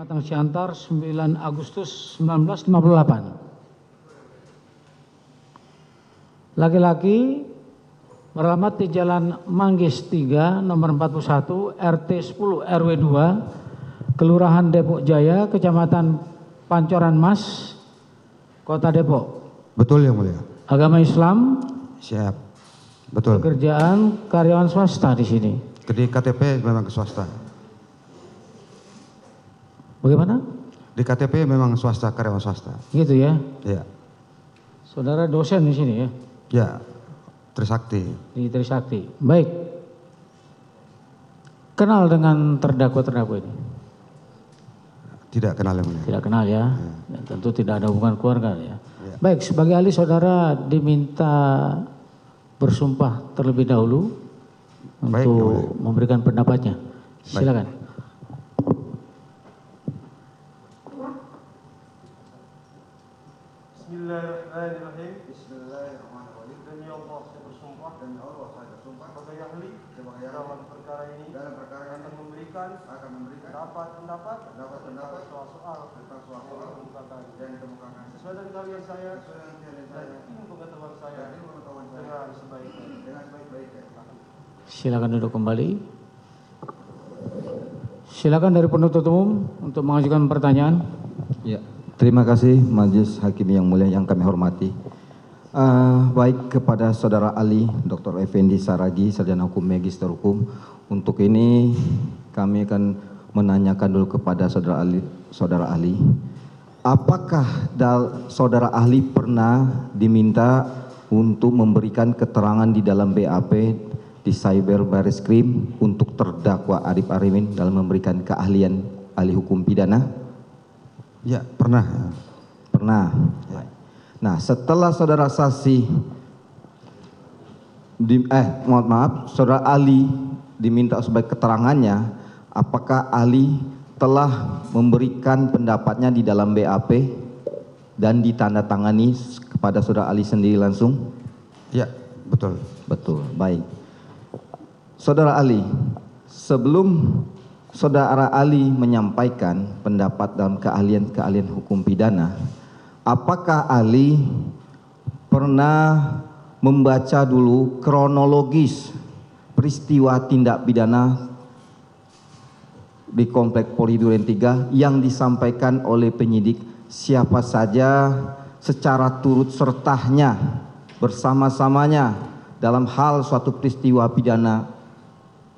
Kecamatan Siantar, 9 Agustus 1958. Laki-laki beralamat di Jalan Manggis 3, nomor 41, RT 10 RW 2, Kelurahan Depok Jaya, Kecamatan Pancoran Mas, Kota Depok. Betul yang mulia. Agama Islam. Siap. Betul. Pekerjaan karyawan swasta di sini. Di KTP memang swasta. Bagaimana? Di KTP memang swasta, karyawan swasta. Gitu ya. Iya. Saudara dosen di sini ya. Ya. Trisakti. Di Trisakti. Baik. Kenal dengan terdakwa ini? Tidak kenal yang mulia. Tidak kenal ya. Ya, tentu tidak ada hubungan keluarga ya. Ya. Baik, sebagai ahli saudara diminta bersumpah terlebih dahulu. Baik, untuk memberikan pendapatnya. Silakan. Baik. Bismillahirrahmanirrahim. Bismillahirrahmanirrahim. Demi Allah saya bersumpah. Demi Allah saya bersumpah. Sebagai ahli dalam perkara ini. Akan memberikan pendapat soal yang dikemukakan. Sesuai dengan kalian saya. Dan ilmu pengetahuan saya. Dengan sebaik-baiknya. Silakan duduk kembali. Silakan dari penuntut umum untuk mengajukan pertanyaan. Ya. Terima kasih Majelis Hakim yang mulia yang kami hormati. Baik kepada Saudara Ali, Dr. Effendi Saragi, Sarjana Hukum Magister Hukum. Untuk ini kami akan menanyakan dulu kepada Saudara Ali. Apakah Saudara ahli pernah diminta untuk memberikan keterangan di dalam BAP di Cyber Barreskrim untuk terdakwa Arif Arifin dalam memberikan keahlian ahli hukum pidana? Ya, pernah. Pernah. Ya. Nah, setelah saudara saksi, saudara Ali diminta sebagai keterangannya, apakah Ali telah memberikan pendapatnya di dalam BAP dan ditandatangani kepada saudara Ali sendiri langsung? Ya, betul. Betul, baik. Saudara Ali, sebelum Saudara Ali menyampaikan pendapat dalam keahlian hukum pidana, apakah Ali pernah membaca dulu kronologis peristiwa tindak pidana di Komplek Polri Duren 3 yang disampaikan oleh penyidik, siapa saja secara turut sertanya bersama-samanya dalam hal suatu peristiwa pidana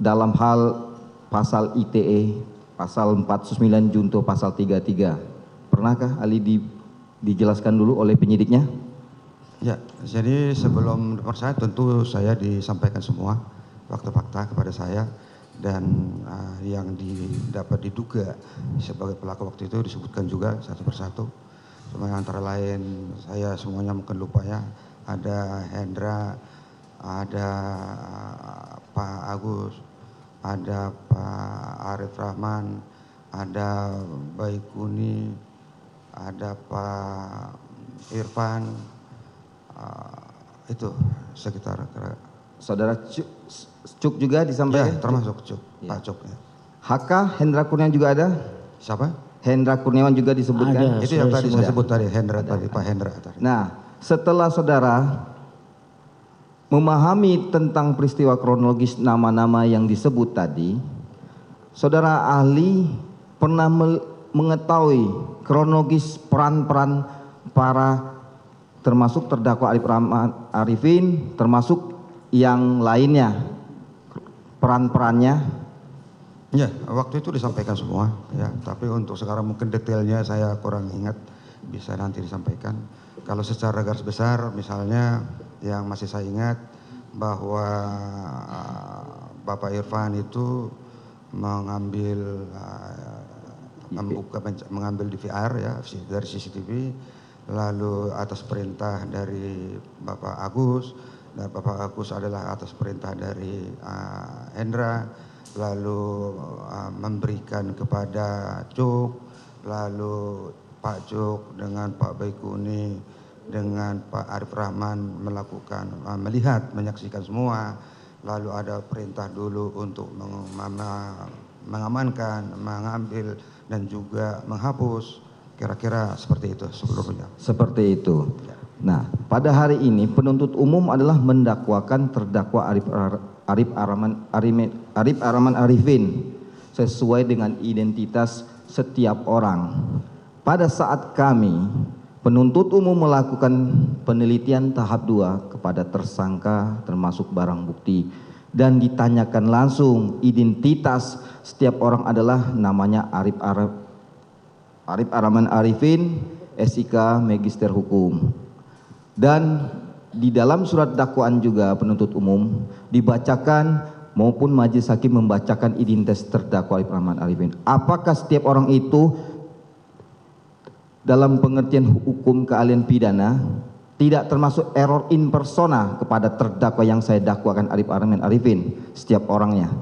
dalam hal pasal ITE, pasal 49 junto pasal 33. Pernahkah Ali dijelaskan dulu oleh penyidiknya? Ya, jadi sebelum saya tentu saya disampaikan semua fakta-fakta kepada saya, dan yang dapat diduga sebagai pelaku waktu itu disebutkan juga satu persatu. Cuma antara lain saya semuanya mungkin lupa ya. Ada Hendra, ada Pak Agus, ada Pak Arif Rahman, ada Baikuni, ada Pak Irfan, itu sekitar. Saudara Cuk juga disampaikan? Ya, termasuk Cuk, ya. Pak Cuk. Ya. HK Hendra Kurniawan juga ada? Siapa? Hendra Kurniawan juga disebutkan? Ada, itu yang tadi saya sebut tadi, Hendra tadi, Pak Hendra tadi. Nah, setelah saudara memahami tentang peristiwa kronologis nama-nama yang disebut tadi, saudara ahli pernah mengetahui kronologis peran-peran para termasuk terdakwa Arifin, termasuk yang lainnya, peran-perannya? Ya, waktu itu disampaikan semua ya, tapi untuk sekarang mungkin detailnya saya kurang ingat, bisa nanti disampaikan. Kalau secara garis besar misalnya yang masih saya ingat bahwa Bapak Irfan itu mengambil mengambil DVR ya dari CCTV, lalu atas perintah dari Bapak Agus, dan Bapak Agus adalah atas perintah dari Hendra, lalu memberikan kepada Cuk, lalu Pak Cuk dengan Pak Baikuni dengan Pak Arif Rahman melakukan menyaksikan semua, lalu ada perintah dulu untuk mengamankan, mengambil dan juga menghapus. Kira-kira seperti itu seluruhnya. Seperti itu. Nah, pada hari ini penuntut umum adalah mendakwakan terdakwa Arif Arman Arifin sesuai dengan identitas setiap orang. Pada saat kami penuntut umum melakukan penelitian tahap 2 kepada tersangka termasuk barang bukti dan ditanyakan langsung identitas setiap orang adalah namanya Arif Arman Arifin, SIK Magister Hukum. Dan di dalam surat dakwaan juga penuntut umum dibacakan maupun majelis hakim membacakan identitas terdakwa Arif Arman Arifin. Apakah setiap orang itu dalam pengertian hukum keahlian pidana tidak termasuk error in persona kepada terdakwa yang saya dakwakan Arif Arman Arifin setiap orangnya?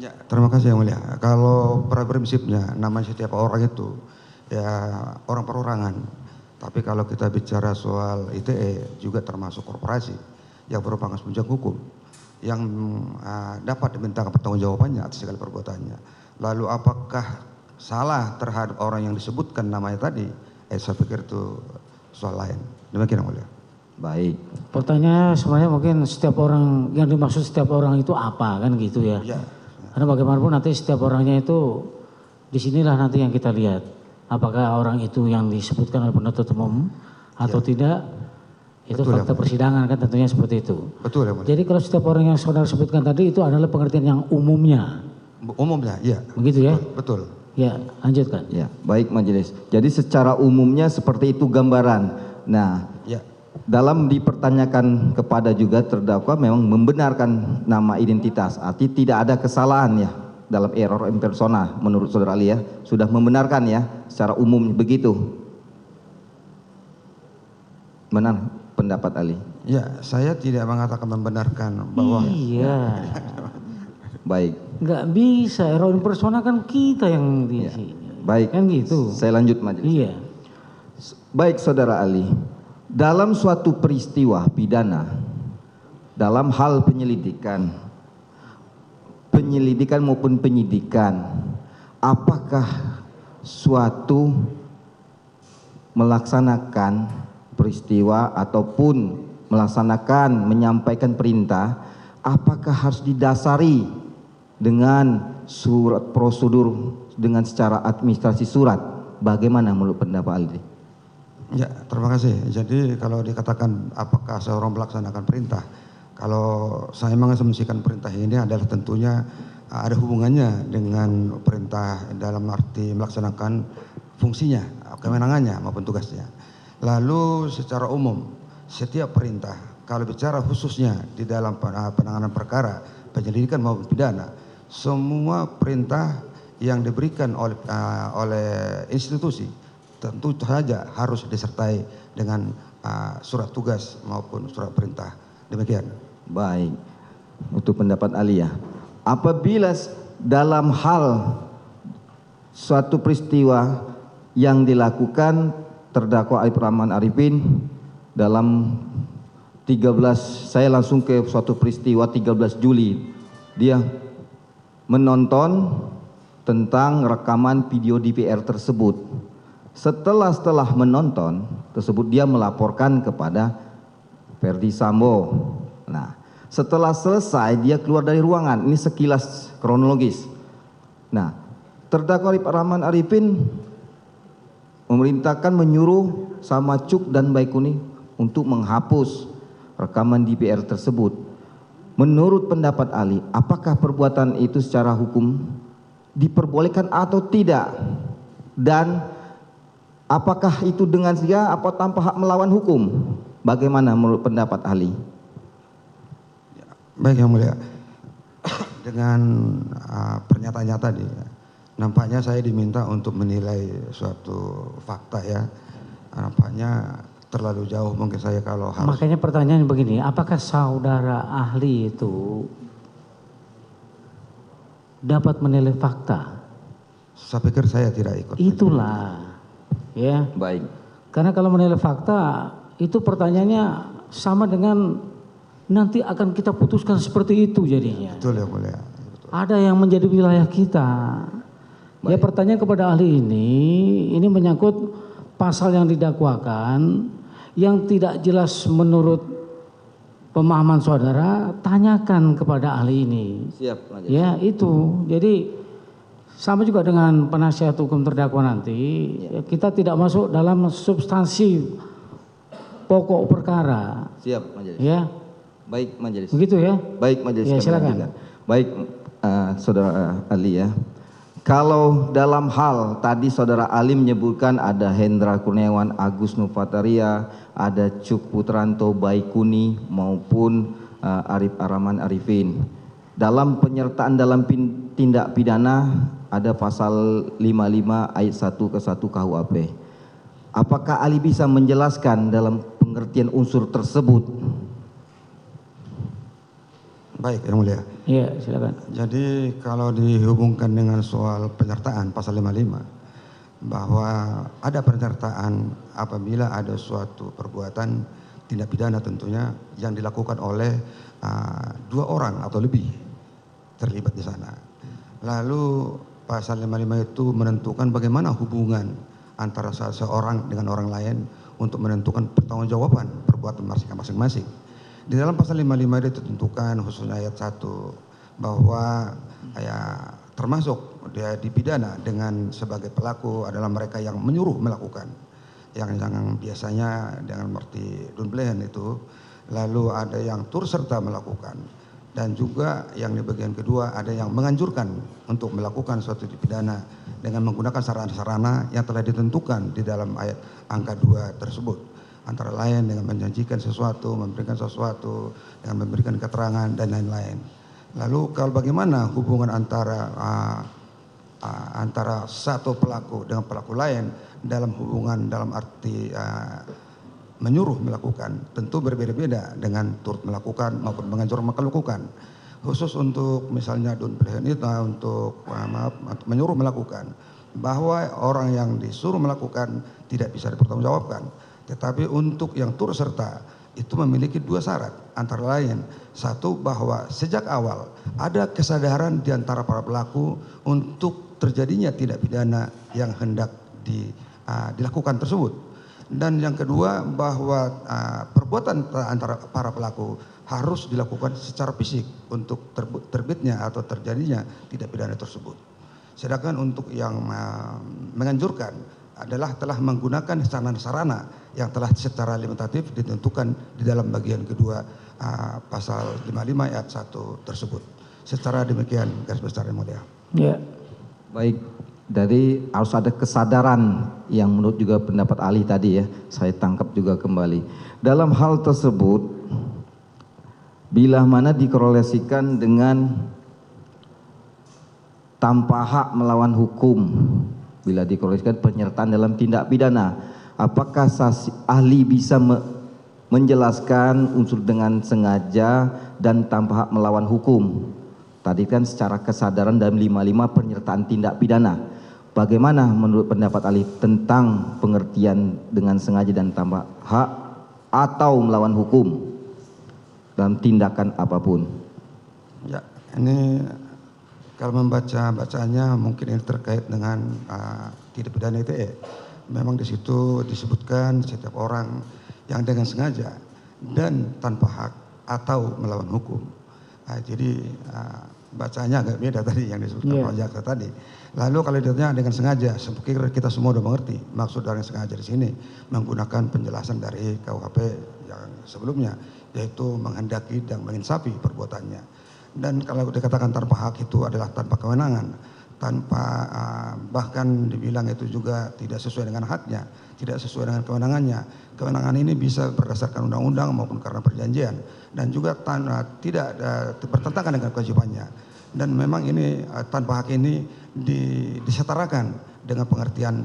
Ya, terima kasih yang mulia. Kalau pada prinsipnya namanya setiap orang itu ya orang perorangan. Tapi kalau kita bicara soal ITE juga termasuk korporasi yang merupakan penunjang hukum yang dapat dimintakan pertanggungjawabannya atas segala perbuatannya. Lalu apakah salah terhadap orang yang disebutkan namanya tadi? Saya pikir itu soal lain. Demikian yang mulia. Baik. Pertanyaannya sebenarnya mungkin setiap orang yang dimaksud setiap orang itu apa kan gitu ya? Ya. Karena bagaimanapun nanti setiap orangnya itu disinilah nanti yang kita lihat. Apakah orang itu yang disebutkan oleh penuntut umum atau tidak, itu betul, fakta persidangan kan tentunya seperti itu. Betul ya mulia. Jadi kalau setiap orang yang saudara sebutkan tadi itu adalah pengertian yang umumnya. Umumnya, ya. Begitu ya? Betul. Ya, lanjutkan. Ya, baik majelis. Jadi secara umumnya seperti itu gambaran. Nah, Ya. dalam dipertanyakan kepada juga terdakwa memang membenarkan nama identitas. Arti tidak ada kesalahan ya dalam error in persona menurut saudara Ali ya. Sudah membenarkan ya secara umum begitu. Benar pendapat Ali? Ya, saya tidak mengatakan membenarkan bahwa Iya. Baik. Nggak bisa, error in persona kan kita yang di Ya. sini. Baik. Kan gitu. Saya lanjut majelis. Iya. Baik saudara Ali. Dalam suatu peristiwa pidana dalam hal penyelidikan maupun penyidikan, apakah suatu melaksanakan peristiwa ataupun menyampaikan perintah, apakah harus didasari dengan surat prosedur dengan secara administrasi surat? Bagaimana menurut pendapat Ali? ya, terima kasih. Jadi kalau dikatakan apakah seorang melaksanakan perintah, kalau saya mengasumsikan perintah ini adalah tentunya ada hubungannya dengan perintah dalam arti melaksanakan fungsinya, kewenangannya maupun tugasnya. Lalu secara umum setiap perintah, kalau bicara khususnya di dalam penanganan perkara penyelidikan maupun pidana, semua perintah yang diberikan oleh institusi tentu saja harus disertai dengan surat tugas maupun surat perintah. Demikian. Baik, untuk pendapat Ali ya. Apabila dalam hal suatu peristiwa yang dilakukan terdakwa Arif Arman Arifin dalam 13, saya langsung ke suatu peristiwa 13 Juli. Dia menonton tentang rekaman video DVR tersebut. Setelah menonton tersebut dia melaporkan kepada Ferdi Sambo. Nah, setelah selesai dia keluar dari ruangan. Ini sekilas kronologis. Nah, terdakwa Arif Arman Arifin memerintahkan menyuruh sama Cuk dan Baikuni untuk menghapus rekaman DVR tersebut. Menurut pendapat Ali, apakah perbuatan itu secara hukum diperbolehkan atau tidak? Dan apakah itu dengan sengaja atau tanpa hak melawan hukum? Bagaimana menurut pendapat ahli? Baik yang mulia, dengan pernyataannya tadi, nampaknya saya diminta untuk menilai suatu fakta ya. Nampaknya terlalu jauh mungkin saya kalau harus. Makanya pertanyaan begini, apakah saudara ahli itu dapat menilai fakta? Saya pikir saya tidak ikut. Itulah, ya. Baik. Karena kalau menilai fakta itu pertanyaannya sama dengan nanti akan kita putuskan seperti itu jadinya. Betul ya mulia. Betul. ada yang menjadi wilayah kita. Ya, pertanyaan kepada ahli ini menyangkut pasal yang didakwakan yang tidak jelas menurut pemahaman saudara, tanyakan kepada ahli ini. Siap, Majelis. Ya, itu. Jadi sama juga dengan penasihat hukum terdakwa nanti, ya, kita tidak masuk dalam substansi pokok perkara. Siap, Majelis. Ya. Baik, Majelis. Begitu ya? Baik, Majelis. Ya, kami silakan. lanjutkan. Baik, Saudara Ali ya. Kalau dalam hal tadi Saudara Ali menyebutkan ada Hendra Kurniawan, Agus Nupataria, ada Cuk Putranto Baikuni maupun Arif Araman Arifin. Dalam penyertaan dalam tindak pidana ada pasal 55 ayat 1 ke 1 KUHP. Apakah Ali bisa menjelaskan dalam pengertian unsur tersebut? Baik, Yang Mulia. Iya, silakan. Jadi kalau dihubungkan dengan soal penyertaan pasal 55, bahwa ada penyertaan apabila ada suatu perbuatan tindak pidana tentunya yang dilakukan oleh dua orang atau lebih terlibat di sana. Lalu pasal 55 itu menentukan bagaimana hubungan antara seseorang dengan orang lain untuk menentukan pertanggungjawaban perbuatan masing-masing. Di dalam pasal 55 itu ditentukan khususnya ayat 1 bahwa ya termasuk dia dipidana dengan sebagai pelaku adalah mereka yang menyuruh melakukan, yang biasanya dengan arti dunblen itu, lalu ada yang turut serta melakukan, dan juga yang di bagian kedua ada yang menganjurkan untuk melakukan suatu dipidana dengan menggunakan sarana-sarana yang telah ditentukan di dalam ayat angka 2 tersebut. Antara lain dengan menjanjikan sesuatu, memberikan sesuatu, dengan memberikan keterangan dan lain-lain. Lalu kalau bagaimana hubungan antara satu pelaku dengan pelaku lain dalam hubungan dalam arti menyuruh melakukan, tentu berbeda-beda dengan turut melakukan maupun menganjurkan melakukan. Khusus untuk misalnya dunblen itu untuk menyuruh melakukan, bahwa orang yang disuruh melakukan tidak bisa dipertanggungjawabkan. Tetapi untuk yang turut serta itu memiliki dua syarat, antara lain satu bahwa sejak awal ada kesadaran di antara para pelaku untuk terjadinya tindak pidana yang hendak dilakukan tersebut, dan yang kedua bahwa perbuatan antara para pelaku harus dilakukan secara fisik untuk terbitnya atau terjadinya tindak pidana tersebut. Sedangkan untuk yang menganjurkan adalah telah menggunakan sarana-sarana yang telah secara limitatif ditentukan di dalam bagian kedua pasal 55 ayat 1 tersebut. Secara demikian garis besar yang mulia. Ya. Baik, dari harus ada kesadaran yang menurut juga pendapat ahli tadi ya, saya tangkap juga kembali. Dalam hal tersebut, bila mana dikorelasikan dengan tanpa hak melawan hukum, bila dikorelasikan penyertaan dalam tindak pidana, apakah ahli bisa menjelaskan unsur dengan sengaja dan tanpa hak melawan hukum? Tadi kan secara kesadaran dalam 55 penyertaan tindak pidana. Bagaimana menurut pendapat ahli tentang pengertian dengan sengaja dan tanpa hak atau melawan hukum dalam tindakan apapun? Ya, ini kalau membaca bacaannya mungkin ini terkait dengan tindak pidana ITE. Memang di situ disebutkan setiap orang yang dengan sengaja dan tanpa hak atau melawan hukum. Jadi bacanya agak beda tadi yang disebutkan Pak Jaksa tadi. Lalu kalau dilihatnya dengan sengaja, kita semua sudah mengerti maksud dari sengaja di sini menggunakan penjelasan dari KUHP yang sebelumnya, yaitu menghendaki dan menginsafi perbuatannya. Dan kalau dikatakan tanpa hak itu adalah tanpa kewenangan, tanpa bahkan dibilang itu juga tidak sesuai dengan haknya, tidak sesuai dengan kewenangannya. Kewenangan ini bisa berdasarkan undang-undang maupun karena perjanjian, dan juga tidak bertentangan dengan kewajibannya. Dan memang ini tanpa hak ini disetarakan dengan pengertian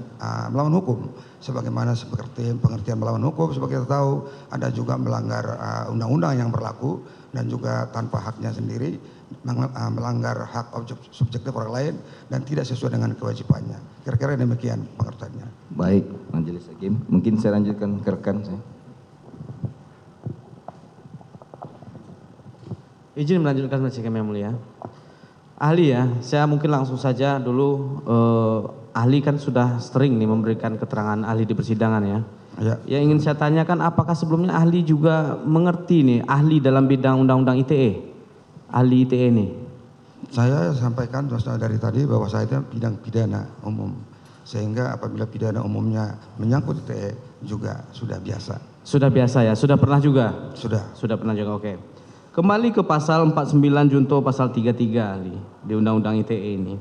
melawan hukum, sebagaimana seperti pengertian melawan hukum sebagai kita tahu ada juga melanggar undang-undang yang berlaku, dan juga tanpa haknya sendiri melanggar hak objek subjektif orang lain dan tidak sesuai dengan kewajibannya. Kira-kira demikian pengertiannya. Baik, Majelis Hakim, mungkin saya lanjutkan ke rekan saya. Izin melanjutkan Majelis Hakim yang mulia. Ahli ya, saya mungkin langsung saja dulu, ahli kan sudah sering nih memberikan keterangan ahli di persidangan ya. Ya. Yang ingin saya tanyakan, apakah sebelumnya ahli juga mengerti nih, ahli dalam bidang undang-undang ITE, ahli ITE nih? Saya sampaikan dari tadi bahwa saya itu bidang pidana umum, sehingga apabila pidana umumnya menyangkut ITE juga sudah biasa. Sudah biasa ya, sudah pernah juga? Sudah Pernah juga, oke. Kembali ke pasal 49 junto pasal 33 ahli di undang-undang ITE ini.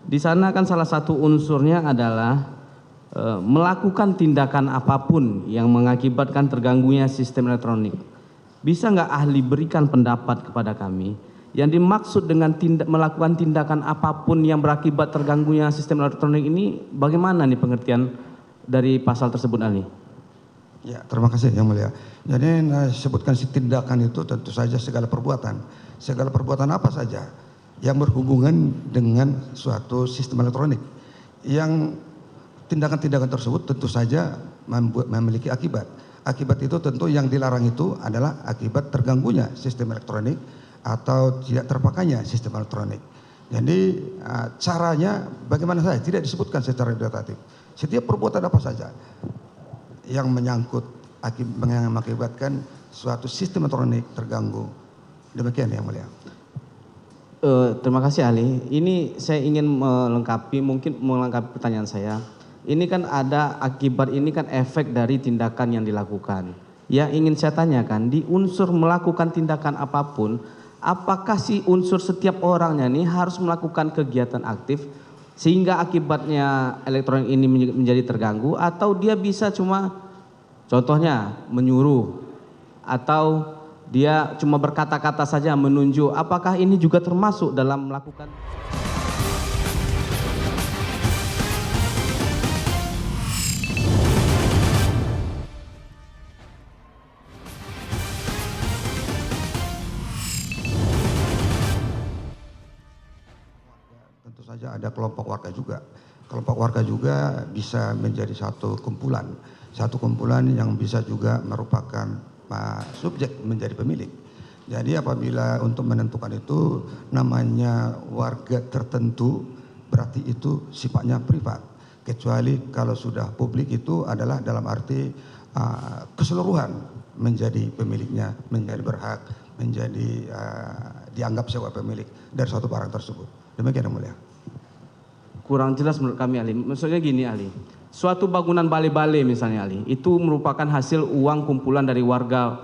Di sana kan salah satu unsurnya adalah melakukan tindakan apapun yang mengakibatkan terganggunya sistem elektronik. Bisa nggak ahli berikan pendapat kepada kami yang dimaksud dengan melakukan tindakan apapun yang berakibat terganggunya sistem elektronik ini, bagaimana nih pengertian dari pasal tersebut ahli? Ya, terima kasih Yang Mulia. Jadi sebutkan si tindakan itu tentu saja segala perbuatan. Segala perbuatan apa saja yang berhubungan dengan suatu sistem elektronik. Yang tindakan-tindakan tersebut tentu saja memiliki akibat. Akibat itu tentu yang dilarang itu adalah akibat terganggunya sistem elektronik atau tidak terpakainya sistem elektronik. Jadi caranya bagaimana saja tidak disebutkan secara detail. Setiap perbuatan apa saja yang menyangkut yang mengakibatkan suatu sistem elektronik terganggu. Demikian Yang Mulia. Terima kasih ahli. Ini saya ingin melengkapi pertanyaan saya. Ini kan ada akibat, ini kan efek dari tindakan yang dilakukan. Yang ingin saya tanyakan, di unsur melakukan tindakan apapun, apakah si unsur setiap orangnya ini harus melakukan kegiatan aktif sehingga akibatnya elektronik ini menjadi terganggu, atau dia bisa cuma contohnya menyuruh, atau dia cuma berkata-kata saja menunjuk? Apakah ini juga termasuk dalam melakukan? Tentu saja ada kelompok warga juga. Kelompok warga juga bisa menjadi satu kumpulan yang bisa juga merupakan subjek menjadi pemilik. Jadi apabila untuk menentukan itu namanya warga tertentu, berarti itu sifatnya privat. Kecuali kalau sudah publik itu adalah dalam arti keseluruhan menjadi pemiliknya, menjadi berhak, menjadi dianggap sebagai pemilik dari suatu barang tersebut. Demikian Yang Mulia. Kurang jelas menurut kami ahli. Maksudnya gini ahli, suatu bangunan balai-balai misalnya ahli, itu merupakan hasil uang kumpulan dari warga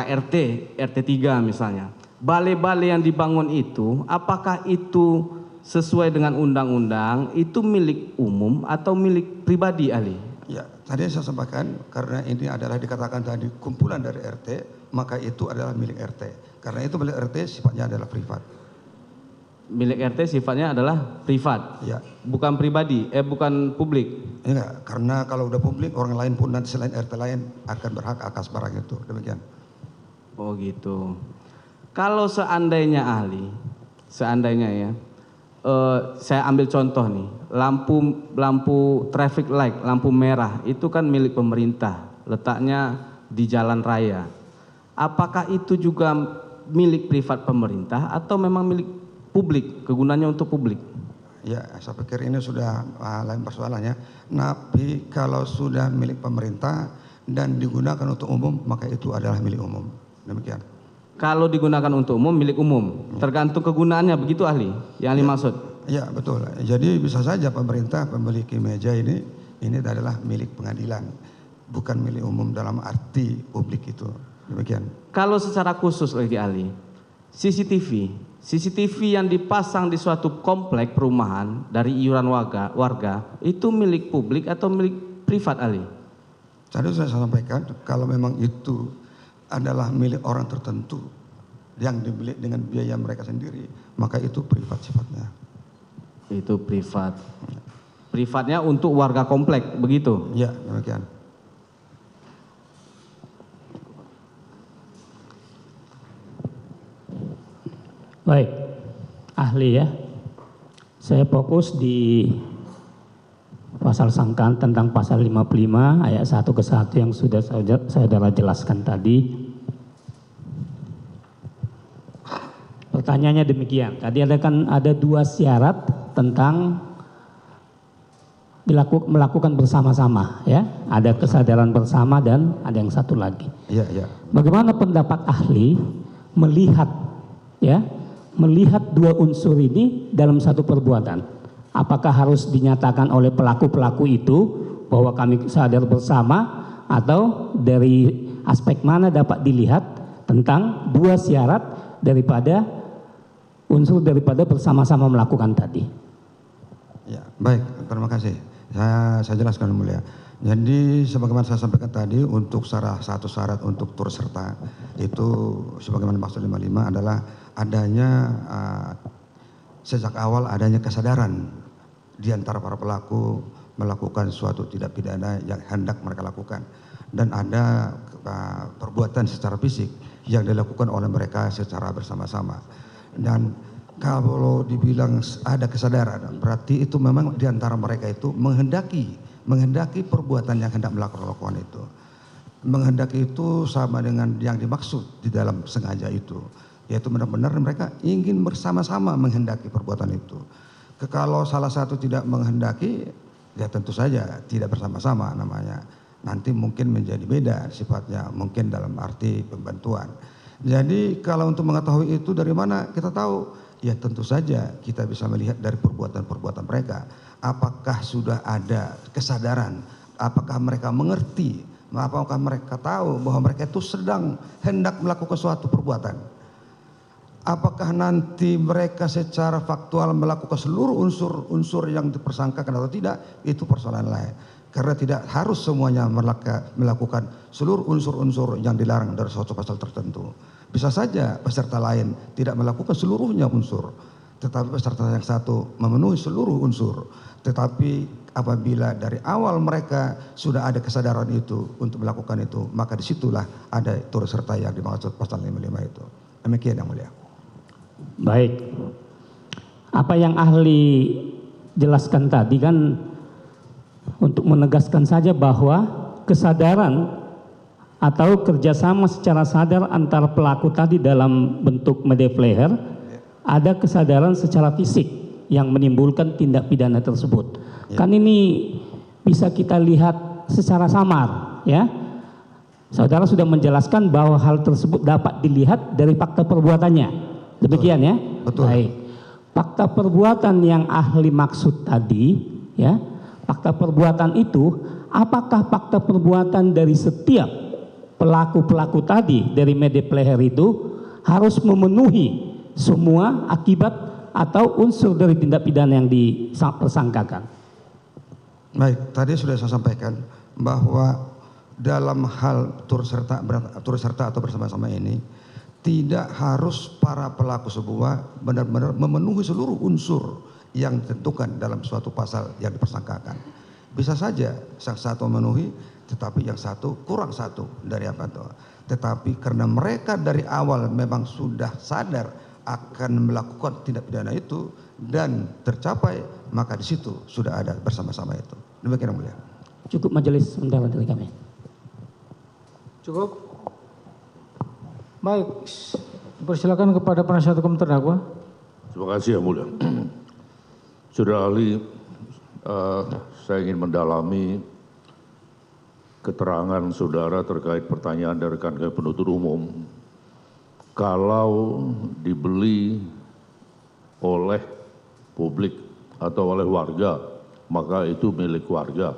RT 3 misalnya. Balai-balai yang dibangun itu, apakah itu sesuai dengan undang-undang, itu milik umum atau milik pribadi ahli? Ya, tadi saya sampaikan karena ini adalah dikatakan tadi kumpulan dari RT, maka itu adalah milik RT. Karena itu milik RT sifatnya adalah privat. Milik RT sifatnya adalah privat, ya, bukan pribadi, bukan publik. Enggak, karena kalau udah publik orang lain pun nanti selain RT lain akan berhak atas barang itu. Demikian. Oh gitu. Kalau seandainya ahli, seandainya ya, saya ambil contoh nih, lampu traffic light, lampu merah itu kan milik pemerintah, letaknya di jalan raya. Apakah itu juga milik privat pemerintah atau memang milik publik, kegunaannya untuk publik? Ya, saya pikir ini sudah lain persoalannya. Tapi kalau sudah milik pemerintah dan digunakan untuk umum, maka itu adalah milik umum. Demikian. Kalau digunakan untuk umum, milik umum. Tergantung kegunaannya, begitu ahli? Yang ahli maksud? Ya, betul. Jadi bisa saja pemerintah memiliki meja ini adalah milik pengadilan, bukan milik umum dalam arti publik itu. Demikian. Kalau secara khusus lagi ahli, CCTV yang dipasang di suatu komplek perumahan dari iuran warga itu milik publik atau milik privat ahli? Tadi saya sampaikan kalau memang itu adalah milik orang tertentu yang dibeli dengan biaya mereka sendiri, maka itu privat sifatnya. Itu privat. Privatnya untuk warga komplek, begitu? Ya, demikian. Baik, ahli ya. Saya fokus di pasal sangkaan tentang pasal 55 ayat 1 ke 1 yang sudah saya jelaskan tadi. Pertanyaannya demikian. Tadi ada 2 syarat tentang melakukan bersama-sama, ya. Ada kesadaran bersama dan ada yang satu lagi. Iya, iya. Bagaimana pendapat ahli melihat, ya, melihat 2 unsur ini dalam satu perbuatan? Apakah harus dinyatakan oleh pelaku-pelaku itu bahwa kami sadar bersama, atau dari aspek mana dapat dilihat tentang 2 syarat daripada unsur daripada bersama-sama melakukan tadi? Ya, baik, terima kasih. Saya jelaskan yang mulia. Jadi sebagaimana saya sampaikan tadi, untuk satu syarat untuk turut serta itu sebagaimana maksud 55 adalah adanya sejak awal adanya kesadaran di antara para pelaku melakukan suatu tindak pidana yang hendak mereka lakukan, dan ada perbuatan secara fisik yang dilakukan oleh mereka secara bersama-sama. Dan kalau dibilang ada kesadaran, berarti itu memang di antara mereka itu menghendaki perbuatan yang hendak melakukan itu. Menghendaki itu sama dengan yang dimaksud di dalam sengaja itu, yaitu benar-benar mereka ingin bersama-sama menghendaki perbuatan itu. Kalau salah satu tidak menghendaki, ya tentu saja tidak bersama-sama namanya. Nanti mungkin menjadi beda sifatnya, mungkin dalam arti pembantuan. Jadi kalau untuk mengetahui itu dari mana kita tahu? Ya tentu saja kita bisa melihat dari perbuatan-perbuatan mereka. Apakah sudah ada kesadaran? Apakah mereka mengerti? Apakah mereka tahu bahwa mereka itu sedang hendak melakukan suatu perbuatan? Apakah nanti mereka secara faktual melakukan seluruh unsur-unsur yang dipersangkakan atau tidak? Itu persoalan lain. Karena tidak harus semuanya melakukan seluruh unsur-unsur yang dilarang dari suatu pasal tertentu. Bisa saja peserta lain tidak melakukan seluruhnya unsur, tetapi peserta yang satu memenuhi seluruh unsur. Tetapi apabila dari awal mereka sudah ada kesadaran itu untuk melakukan itu, maka disitulah ada turut serta yang dimaksud pasal 55 itu. Demikian yang mulia. Baik. Apa yang ahli jelaskan tadi kan untuk menegaskan saja bahwa kesadaran atau kerjasama secara sadar antara pelaku tadi dalam bentuk media player, ada kesadaran secara fisik yang menimbulkan tindak pidana tersebut. Kan ini bisa kita lihat secara samar, ya. Saudara sudah menjelaskan bahwa hal tersebut dapat dilihat dari fakta perbuatannya. Demikian, ya. Betul. Baik. Fakta perbuatan yang ahli maksud tadi, ya. Fakta perbuatan itu, apakah fakta perbuatan dari setiap pelaku-pelaku tadi dari media player itu harus memenuhi semua akibat atau unsur dari tindak pidana yang dipersangkakan? Baik, tadi sudah saya sampaikan bahwa dalam hal turut serta atau bersama-sama ini tidak harus para pelaku sebuah benar-benar memenuhi seluruh unsur yang ditentukan dalam suatu pasal yang dipersangkakan. Bisa saja yang satu memenuhi, tetapi yang satu kurang satu dari apa itu. Tetapi karena mereka dari awal memang sudah sadar akan melakukan tindak pidana itu dan tercapai, maka di situ sudah ada bersama-sama itu. Demikian yang mulia. Cukup majelis sebentar dari kami. Cukup. Baik, persilakan kepada penasihat hukum terdakwa. Terima kasih yang mulia. Saudara ahli, saya ingin mendalami keterangan saudara terkait pertanyaan dari rekan kami penuntut umum. Kalau dibeli oleh publik atau oleh warga, maka itu milik warga.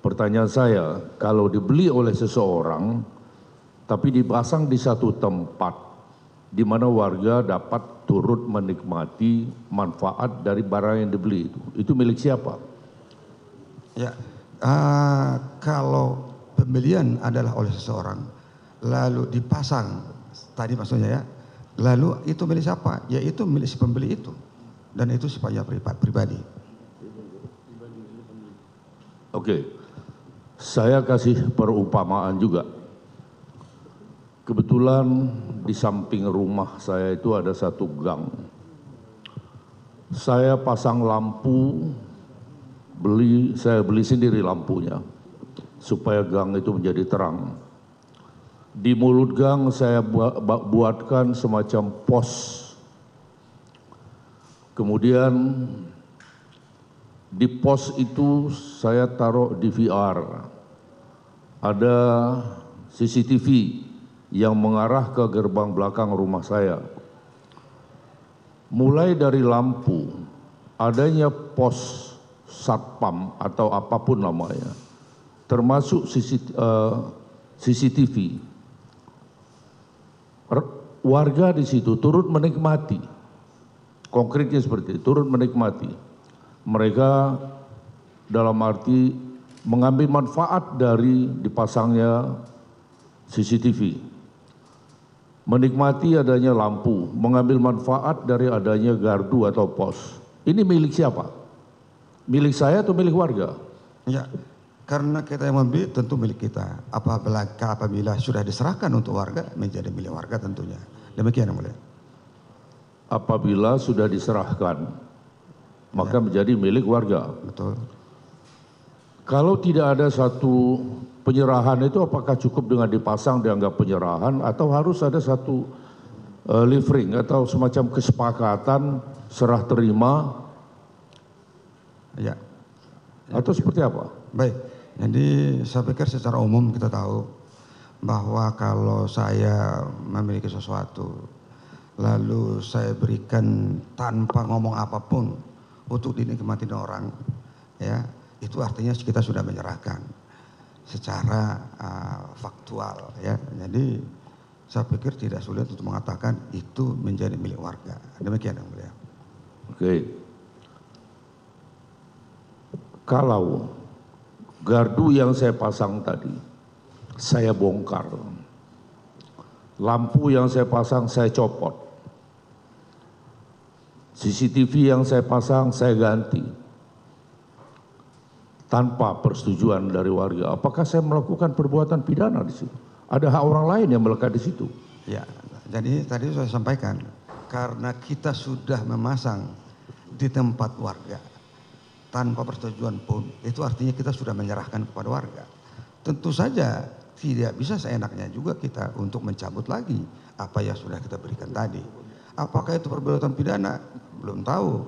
Pertanyaan saya, kalau dibeli oleh seseorang, tapi dipasang di satu tempat, di mana warga dapat turut menikmati manfaat dari barang yang dibeli itu milik siapa? Ya, kalau pembelian adalah oleh seseorang, lalu dipasang, tadi maksudnya ya, lalu itu milik siapa? Ya itu milik si pembeli itu, dan itu sifatnya pribadi. Oke, saya kasih perumpamaan juga. Kebetulan di samping rumah saya itu ada satu gang. Saya pasang lampu, saya beli sendiri lampunya supaya gang itu menjadi terang. Di mulut gang saya buatkan semacam pos Kemudian di pos itu saya taruh DVR, ada CCTV yang mengarah ke gerbang belakang rumah saya. Mulai dari lampu, adanya pos satpam atau apapun namanya, termasuk CCTV. Warga di situ turut menikmati, konkretnya seperti itu, turut menikmati. Mereka dalam arti mengambil manfaat dari dipasangnya CCTV, menikmati adanya lampu, mengambil manfaat dari adanya gardu atau pos. Ini milik siapa? Milik saya atau milik warga? Ya, karena kita yang membeli tentu milik kita. Apabila sudah diserahkan untuk warga, menjadi milik warga tentunya. Demikian yang mulia. Apabila sudah diserahkan, maka menjadi milik warga. Betul. Kalau tidak ada satu penyerahan itu, apakah cukup dengan dipasang dianggap penyerahan atau harus ada satu livering atau semacam kesepakatan serah terima? Ya. Atau seperti apa? Baik. Jadi saya pikir secara umum kita tahu bahwa kalau saya memiliki sesuatu lalu saya berikan tanpa ngomong apapun untuk dinikmati orang, ya itu artinya kita sudah menyerahkan secara faktual, ya. Jadi saya pikir tidak sulit untuk mengatakan itu menjadi milik warga. Demikian yang mulia. Oke. Kalau gardu yang saya pasang tadi saya bongkar, lampu yang saya pasang saya copot, CCTV yang saya pasang saya ganti tanpa persetujuan dari warga, apakah saya melakukan perbuatan pidana di situ? Ada hak orang lain yang melekat di situ? Ya, jadi tadi saya sampaikan karena kita sudah memasang di tempat warga tanpa persetujuan pun, itu artinya kita sudah menyerahkan kepada warga. Tentu saja tidak bisa seenaknya juga kita untuk mencabut lagi apa yang sudah kita berikan tadi. Apakah itu perbuatan pidana? Belum tahu.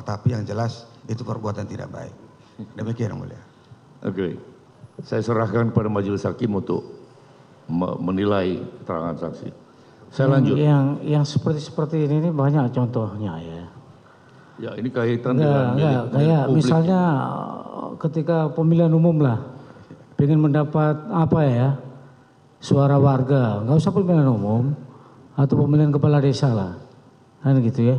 Tapi yang jelas itu perbuatan tidak baik. Demikian yang mulia. Oke. Saya serahkan pada majelis hakim untuk menilai keterangan saksi. Saya lanjut. Yang seperti ini banyak contohnya ya. Ya, ini kaitan dengan milik kayak publik. misalnya ketika pemilihan umum lah, pengen mendapat suara warga, nggak usah pemilihan umum atau pemilihan kepala desa lah, kan gitu ya.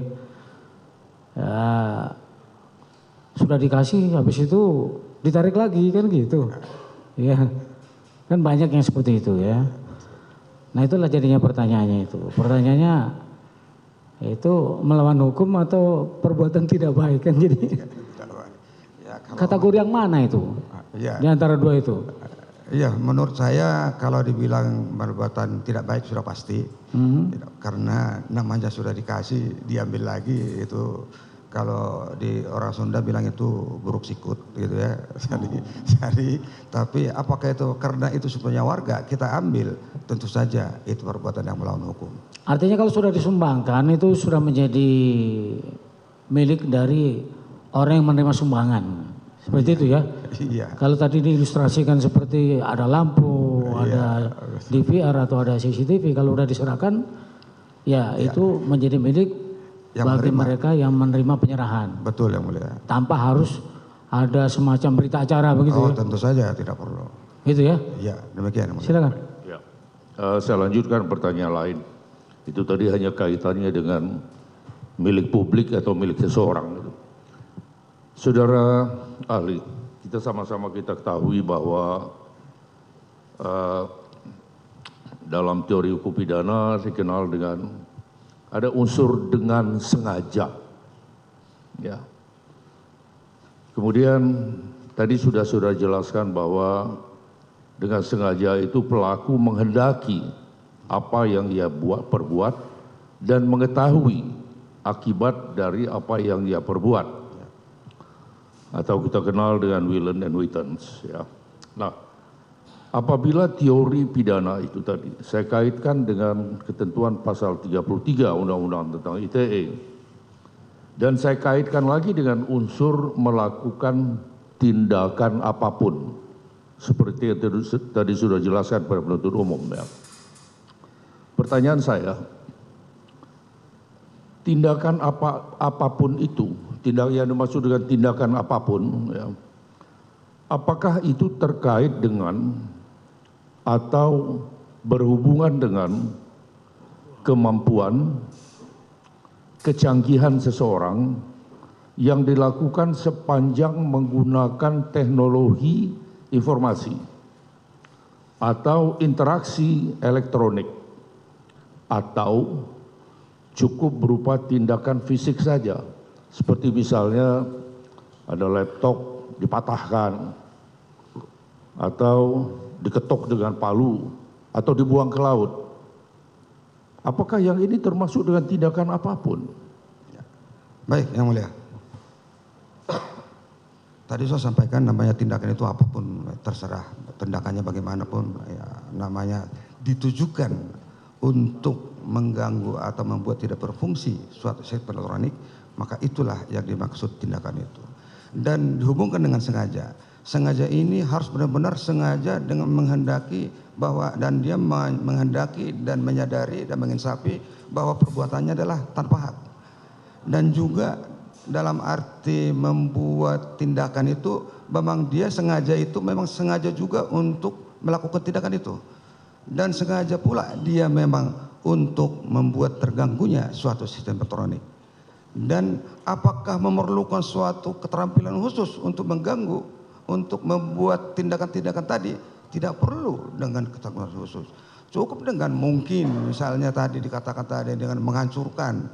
Sudah dikasih, habis itu ditarik lagi kan gitu, ya. Kan banyak yang seperti itu ya. Nah itulah jadinya pertanyaannya itu. Pertanyaannya itu melawan hukum atau perbuatan tidak baik kan jadi. Kategori yang mana itu? Ya. Di antara dua itu? Iya, menurut saya kalau dibilang perbuatan tidak baik sudah pasti. Karena namanya sudah dikasih, diambil lagi itu. Kalau di orang Sunda bilang itu buruk sikut gitu ya. Jadi tapi apakah itu karena itu sebenarnya warga kita ambil, tentu saja itu perbuatan yang melawan hukum. Artinya kalau sudah disumbangkan itu sudah menjadi milik dari orang yang menerima sumbangan. Seperti itu ya. Iya. Kalau tadi diilustrasikan seperti ada lampu, ada DVR atau ada CCTV, kalau sudah diserahkan ya itu menjadi milik yang bagi mereka yang menerima penyerahan. Betul yang mulia. Tanpa harus ada semacam berita acara begitu ya? Tentu saja tidak perlu. Gitu ya? Iya, demikian yang mulia. Silakan. Ya. Saya lanjutkan pertanyaan lain. Itu tadi hanya kaitannya dengan milik publik atau milik seseorang. Saudara ahli, kita sama-sama kita ketahui bahwa dalam teori hukum pidana dikenal dengan ada unsur dengan sengaja. Ya. Kemudian tadi sudah jelaskan bahwa dengan sengaja itu pelaku menghendaki apa yang dia perbuat dan mengetahui akibat dari apa yang dia perbuat. Atau kita kenal dengan will and wittens, ya. Nah, apabila teori pidana itu tadi saya kaitkan dengan ketentuan pasal 33 Undang-Undang tentang ITE, Dan saya kaitkan lagi dengan unsur melakukan tindakan apapun. Seperti yang tadi sudah jelaskan pada penuntut umum. Ya. Pertanyaan saya, tindakan apapun itu, yang dimaksud dengan tindakan apapun, ya, apakah itu terkait dengan atau berhubungan dengan kemampuan, kecanggihan seseorang yang dilakukan sepanjang menggunakan teknologi informasi atau interaksi elektronik, atau cukup berupa tindakan fisik saja, seperti misalnya ada laptop dipatahkan atau diketok dengan palu atau dibuang ke laut. Apakah yang ini termasuk dengan tindakan apapun? Baik, Yang Mulia. Tadi saya sampaikan namanya tindakan itu apapun, terserah tindakannya bagaimanapun, ya, namanya ditujukan untuk mengganggu atau membuat tidak berfungsi suatu sistem elektronik, maka itulah yang dimaksud tindakan itu. Dan dihubungkan dengan sengaja. Sengaja ini harus benar-benar sengaja dengan menghendaki bahwa, dan dia menghendaki dan menyadari dan menginsafi bahwa perbuatannya adalah tanpa hak. Dan juga dalam arti membuat tindakan itu memang dia sengaja, itu memang sengaja juga untuk melakukan tindakan itu, dan sengaja pula dia memang untuk membuat terganggunya suatu sistem elektronik. Dan apakah memerlukan suatu keterampilan khusus untuk mengganggu, untuk membuat tindakan-tindakan tadi? Tidak perlu dengan keterampilan khusus, cukup dengan mungkin misalnya tadi dikatakan tadi dengan menghancurkan